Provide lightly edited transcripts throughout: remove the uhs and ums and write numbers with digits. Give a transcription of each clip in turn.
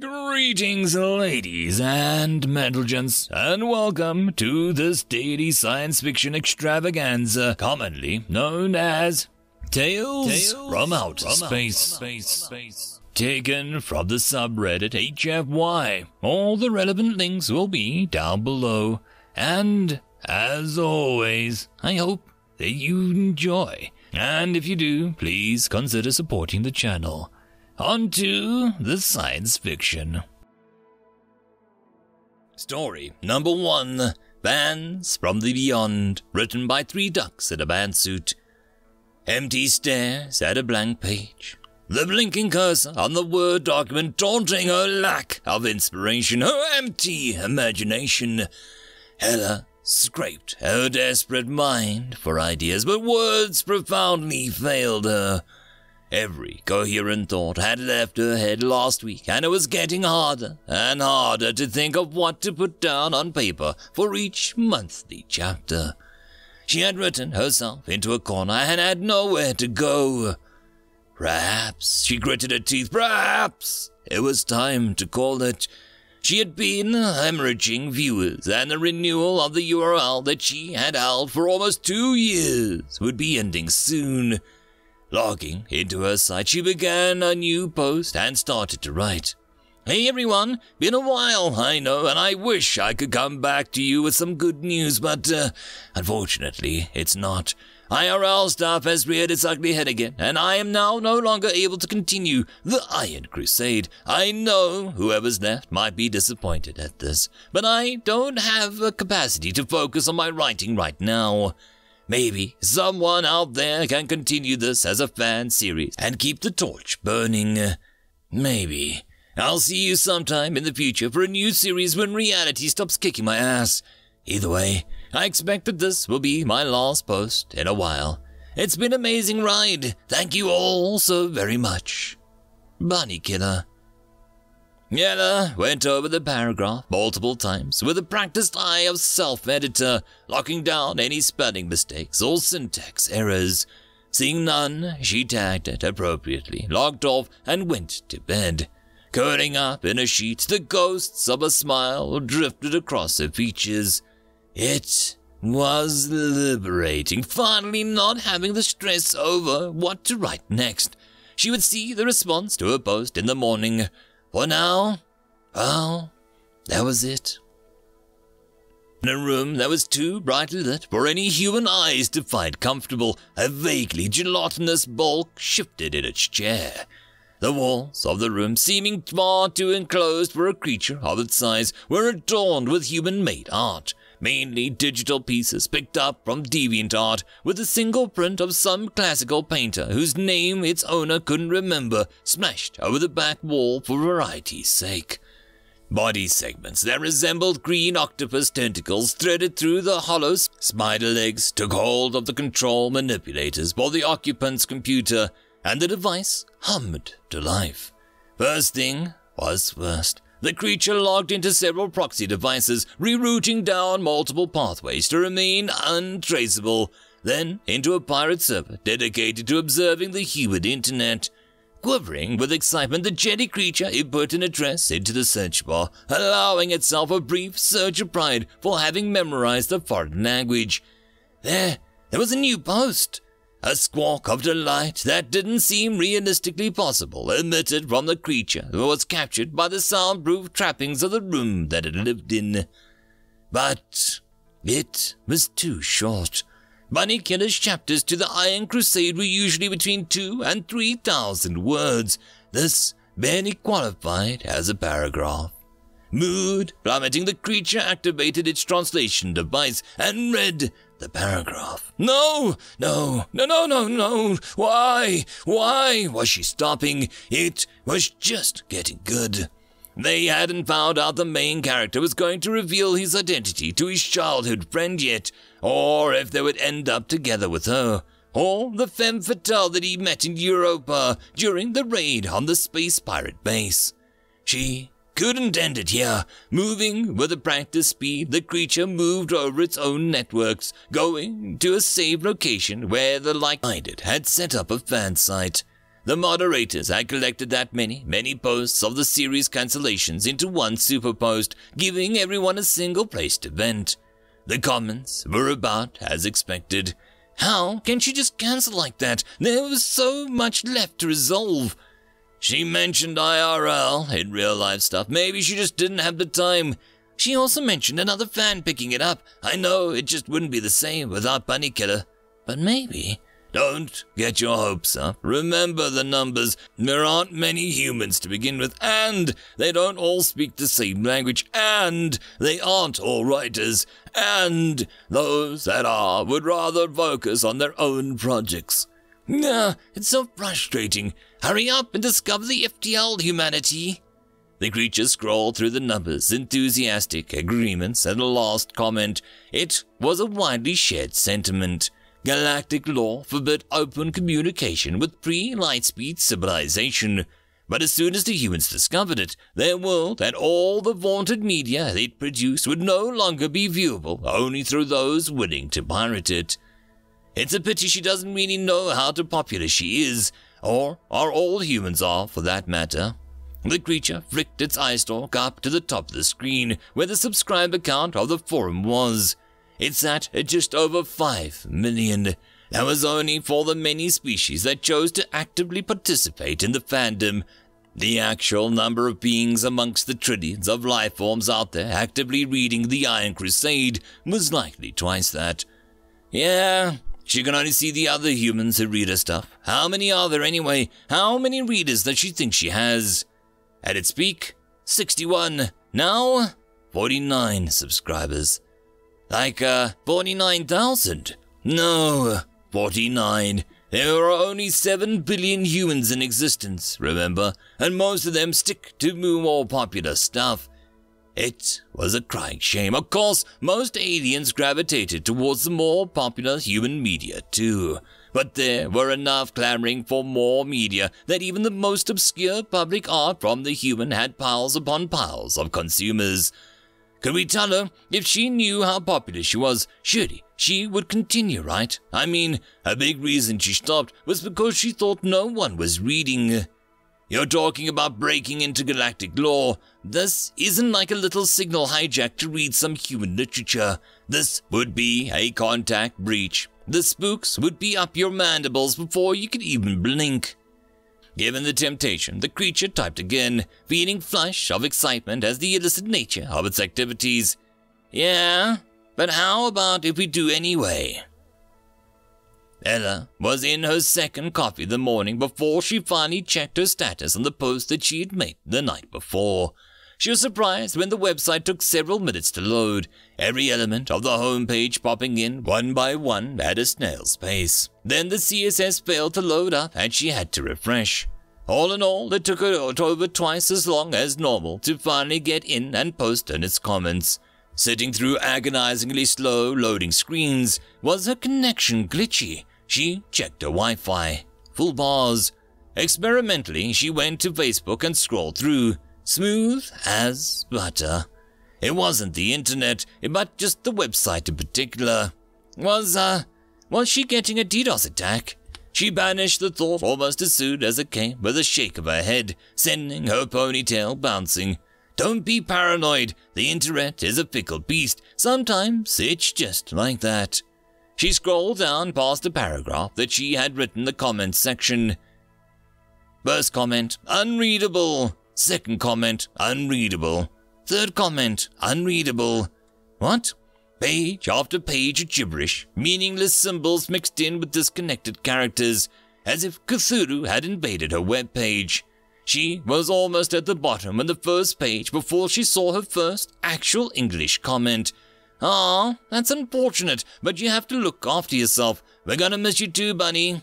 Greetings, ladies and gents, and welcome to this daily science fiction extravaganza, commonly known as Tales from Outer Space. Taken from the subreddit HFY. All the relevant links will be down below. And, as always, I hope that you enjoy. And if you do, please consider supporting the channel. On to the science fiction. Story number 1. Bands from the Beyond, written by 3 ducks in a bandsuit. Empty stares at a blank page. The blinking cursor on the Word document taunting her lack of inspiration, her empty imagination. Ella scraped her desperate mind for ideas, but words profoundly failed her. Every coherent thought had left her head last week, and it was getting harder and harder to think of what to put down on paper for each monthly chapter. She had written herself into a corner and had nowhere to go. Perhaps, she gritted her teeth, perhaps it was time to call it. She had been hemorrhaging viewers, and the renewal of the URL that she had held for almost 2 years would be ending soon. Logging into her site, she began a new post and started to write. Hey everyone, been a while, I know, and I wish I could come back to you with some good news, but unfortunately, it's not. IRL stuff has reared its ugly head again, and I am now no longer able to continue the Iron Crusade. I know whoever's left might be disappointed at this, but I don't have a capacity to focus on my writing right now. Maybe someone out there can continue this as a fan series and keep the torch burning. Maybe. I'll see you sometime in the future for a new series when reality stops kicking my ass. Either way, I expect that this will be my last post in a while. It's been an amazing ride. Thank you all so very much. Bunny Killer. Ella went over the paragraph multiple times with a practiced eye of self-editor, locking down any spelling mistakes or syntax errors. Seeing none, she tagged it appropriately, logged off, and went to bed. Curling up in a sheet, the ghosts of a smile drifted across her features. It was liberating, finally not having the stress over what to write next. She would see the response to her post in the morning. For now, well, that was it. In a room that was too brightly lit for any human eyes to find comfortable, a vaguely gelatinous bulk shifted in its chair. The walls of the room, seeming far too enclosed for a creature of its size, were adorned with human-made art, mainly digital pieces picked up from DeviantArt, with a single print of some classical painter whose name its owner couldn't remember, splashed over the back wall for variety's sake. Body segments that resembled green octopus tentacles threaded through the hollow spider legs took hold of the control manipulators for the occupant's computer, and the device hummed to life. First thing was first. The creature logged into several proxy devices, rerouting down multiple pathways to remain untraceable, then into a pirate server dedicated to observing the human internet. Quivering with excitement, the jetty creature input an address into the search bar, allowing itself a brief surge of pride for having memorized the foreign language. There was a new post. A squawk of delight that didn't seem realistically possible emitted from the creature who was captured by the soundproof trappings of the room that it lived in. But it was too short. Bunny Killer's chapters to the Iron Crusade were usually between 2,000 and 3,000 words. This barely qualified as a paragraph. Mood plummeting, the creature activated its translation device and read the paragraph. No! Why was she stopping? It was just getting good. They hadn't found out the main character was going to reveal his identity to his childhood friend yet, or if they would end up together with her, or the femme fatale that he met in Europa during the raid on the space pirate base. She couldn't end it here. Moving with a practiced speed, the creature moved over its own networks, going to a saved location where the like-minded had set up a fan site. The moderators had collected that many posts of the series cancellations into one super post, giving everyone a single place to vent. The comments were about as expected. How can she just cancel like that? There was so much left to resolve. She mentioned IRL in real life stuff. Maybe she just didn't have the time. She also mentioned another fan picking it up. I know it just wouldn't be the same without Bunny Killer. But maybe. Don't get your hopes up. Remember the numbers. There aren't many humans to begin with, and they don't all speak the same language, and they aren't all writers, and those that are would rather focus on their own projects. It's so frustrating. Hurry up and discover the FTL, humanity. The creature scrolled through the numbers, enthusiastic agreements, and a last comment. It was a widely shared sentiment. Galactic law forbid open communication with pre-lightspeed civilization. But as soon as the humans discovered it, their world and all the vaunted media it produced would no longer be viewable only through those willing to pirate it. It's a pity she doesn't really know how popular she is, or all humans are for that matter. The creature flicked its eye stalk up to the top of the screen where the subscriber count of the forum was. It sat at just over 5 million. That was only for the many species that chose to actively participate in the fandom. The actual number of beings amongst the trillions of life forms out there actively reading the Iron Crusade was likely twice that. Yeah, she can only see the other humans who read her stuff. How many are there anyway? How many readers does she think she has? At its peak, 61. Now, 49 subscribers. Like, 49,000? No, 49. There are only 7 billion humans in existence, remember? And most of them stick to more popular stuff. It was a crying shame. Of course, most aliens gravitated towards the more popular human media too. But there were enough clamoring for more media that even the most obscure public art from the human had piles upon piles of consumers. Could we tell her if she knew how popular she was? Surely she would continue, right? I mean, a big reason she stopped was because she thought no one was reading. You're talking about breaking into galactic lore. This isn't like a little signal hijack to read some human literature. This would be a contact breach. The spooks would be up your mandibles before you could even blink. Given the temptation, the creature typed again, feeling flush of excitement as the illicit nature of its activities. Yeah, but how about if we do anyway? Ella was in her second coffee the morning before she finally checked her status on the post that she had made the night before. She was surprised when the website took several minutes to load, every element of the homepage popping in one by one at a snail's pace. Then the CSS failed to load up and she had to refresh. All in all, it took her over twice as long as normal to finally get in and post in its comments. Sitting through agonizingly slow loading screens, was her connection glitchy? She checked her Wi-Fi. Full bars. Experimentally, she went to Facebook and scrolled through. Smooth as butter. It wasn't the internet, but just the website in particular. Was she getting a DDoS attack? She banished the thought almost as soon as it came with a shake of her head, sending her ponytail bouncing. Don't be paranoid. The internet is a fickle beast. Sometimes it's just like that. She scrolled down past a paragraph that she had written in the comments section. First comment, unreadable. Second comment, unreadable. Third comment, unreadable. What? Page after page of gibberish, meaningless symbols mixed in with disconnected characters, as if Cthulhu had invaded her web page. She was almost at the bottom on the first page before she saw her first actual English comment. Aw, that's unfortunate, but you have to look after yourself. We're gonna miss you too, Bunny.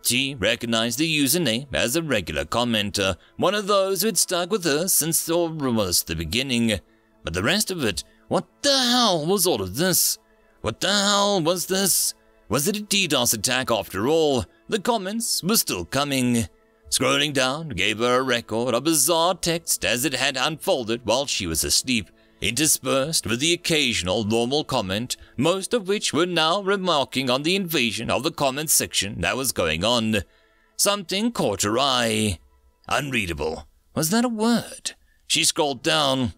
She recognized the username as a regular commenter, one of those who had stuck with her since almost the beginning. But the rest of it, what the hell was all of this? What the hell was this? Was it a DDoS attack after all? The comments were still coming. Scrolling down gave her a record of bizarre text as it had unfolded while she was asleep, interspersed with the occasional normal comment, most of which were now remarking on the invasion of the comment section that was going on. something caught her eye. Unreadable. Was that a word? She scrolled down.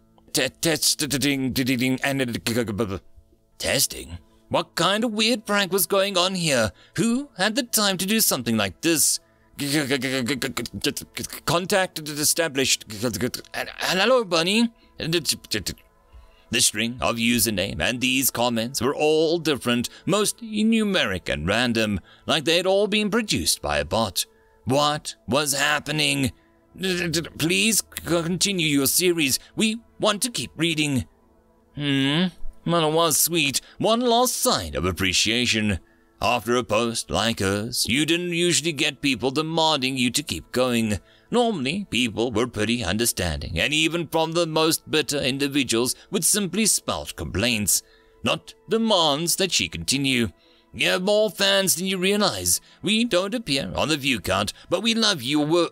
Testing. What kind of weird prank was going on here? Who had the time to do something like this? Contact established. Hello, Bunny. The string of username and these comments were all different, mostly numeric and random, like they had all been produced by a bot. What was happening? Please continue your series. We want to keep reading. Well, it was sweet. One last sign of appreciation. After a post like hers, you didn't usually get people demanding you to keep going. Normally, people were pretty understanding, and even from the most bitter individuals would simply spout complaints, not demands that she continue. You have more fans than you realize. We don't appear on the view count, but we love you.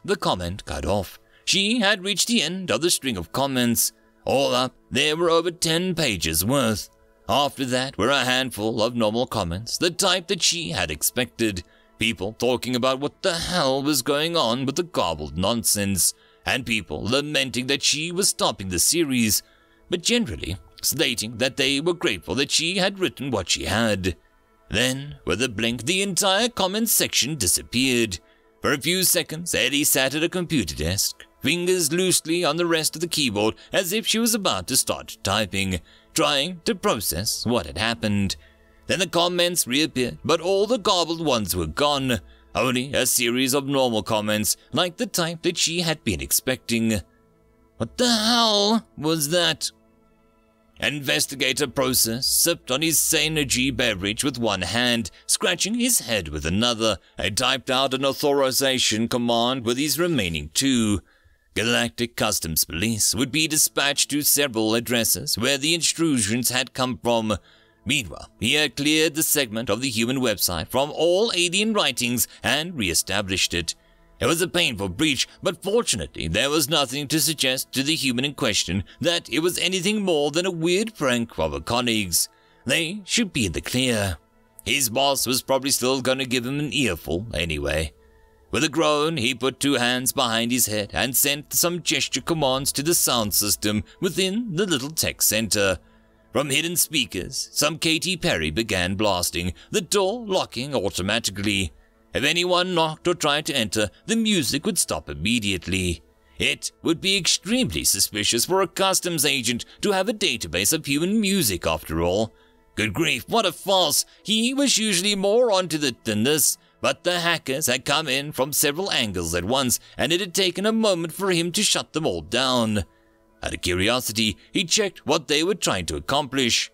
The comment cut off. She had reached the end of the string of comments. All up, there were over 10 pages worth. After that were a handful of normal comments, the type that she had expected. People talking about what the hell was going on with the garbled nonsense, and people lamenting that she was stopping the series, but generally stating that they were grateful that she had written what she had. Then, with a blink, the entire comment section disappeared. For a few seconds, Eddie sat at a computer desk, fingers loosely on the rest of the keyboard as if she was about to start typing, trying to process what had happened. Then the comments reappeared, but all the garbled ones were gone. Only a series of normal comments, like the type that she had been expecting. What the hell was that? Investigator Process sipped on his Synergy beverage with one hand, scratching his head with another, and typed out an authorization command with his remaining two. Galactic Customs Police would be dispatched to several addresses where the intrusions had come from. Meanwhile, he had cleared the segment of the human website from all alien writings and re-established it. It was a painful breach, but fortunately there was nothing to suggest to the human in question that it was anything more than a weird prank of her colleagues. They should be in the clear. His boss was probably still going to give him an earful anyway. With a groan, he put two hands behind his head and sent some gesture commands to the sound system within the little tech center. From hidden speakers, some Katy Perry began blasting, the door locking automatically. If anyone knocked or tried to enter, the music would stop immediately. It would be extremely suspicious for a customs agent to have a database of human music after all. Good grief, what a farce! He was usually more onto it than this, but the hackers had come in from several angles at once, and it had taken a moment for him to shut them all down. Out of curiosity, he checked what they were trying to accomplish.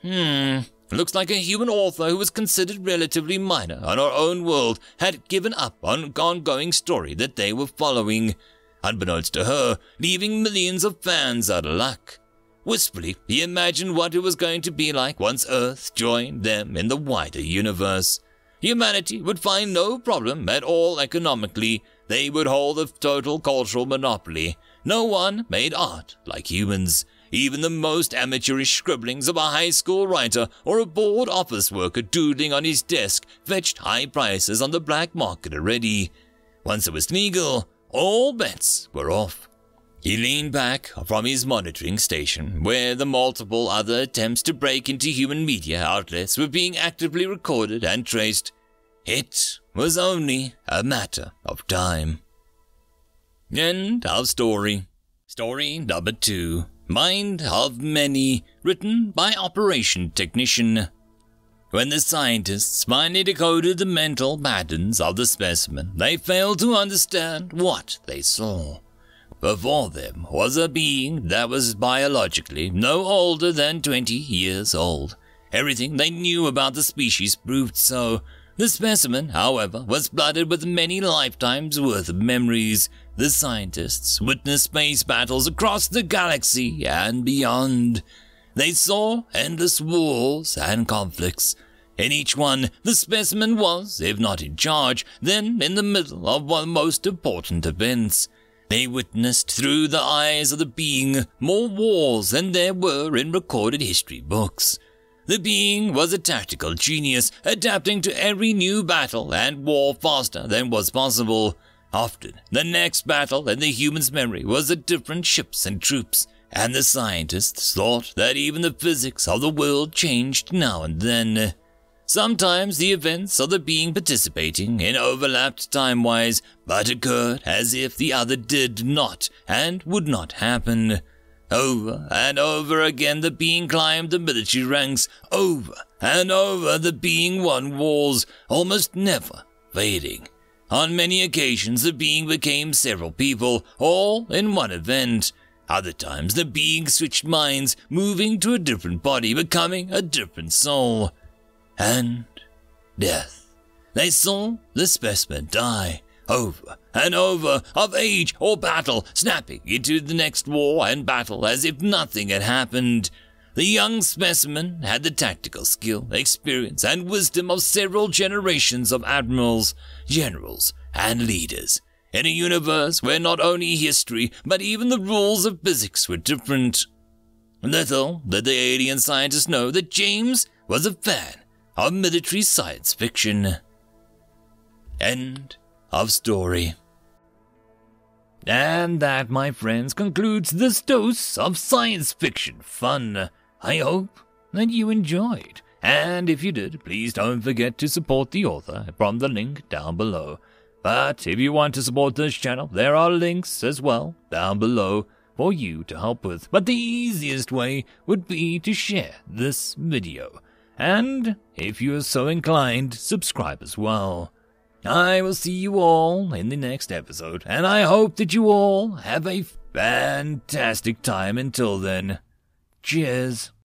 Looks like a human author who was considered relatively minor on our own world had given up on an ongoing story that they were following, unbeknownst to her, leaving millions of fans out of luck. Wistfully, he imagined what it was going to be like once Earth joined them in the wider universe. Humanity would find no problem at all economically. They would hold a total cultural monopoly. No one made art like humans. Even the most amateurish scribblings of a high school writer or a bored office worker doodling on his desk fetched high prices on the black market already. Once it was legal, all bets were off. He leaned back from his monitoring station, where the multiple other attempts to break into human media outlets were being actively recorded and traced. It was only a matter of time. End of story. Story number 2. Mind of Many, written by Operation Technician. When the scientists finally decoded the mental patterns of the specimen, they failed to understand what they saw. Before them was a being that was biologically no older than 20 years old. Everything they knew about the species proved so. The specimen, however, was flooded with many lifetimes' worth of memories. The scientists witnessed space battles across the galaxy and beyond. They saw endless wars and conflicts. In each one, the specimen was, if not in charge, then in the middle of one of the most important events. They witnessed through the eyes of the being more wars than there were in recorded history books. The being was a tactical genius, adapting to every new battle and war faster than was possible. Often, the next battle in the human's memory was of different ships and troops, and the scientists thought that even the physics of the world changed now and then. Sometimes the events of the being participating in overlapped time-wise, but occurred as if the other did not and would not happen. Over and over again the being climbed the military ranks. Over and over the being won wars, almost never fading. On many occasions the being became several people, all in one event. Other times the being switched minds, moving to a different body, becoming a different soul. And death. They saw the specimen die, over and over, of age or battle, snapping into the next war and battle as if nothing had happened. The young specimen had the tactical skill, experience, and wisdom of several generations of admirals, generals, and leaders, in a universe where not only history, but even the rules of physics were different. Little did the alien scientists know that James was a fan of military science fiction. End of story. And that, my friends, concludes this dose of science fiction fun. I hope that you enjoyed. And if you did, please don't forget to support the author from the link down below. But if you want to support this channel, there are links as well down below for you to help with. But the easiest way would be to share this video. And if you are so inclined, subscribe as well. I will see you all in the next episode, and I hope that you all have a fantastic time until then. Cheers.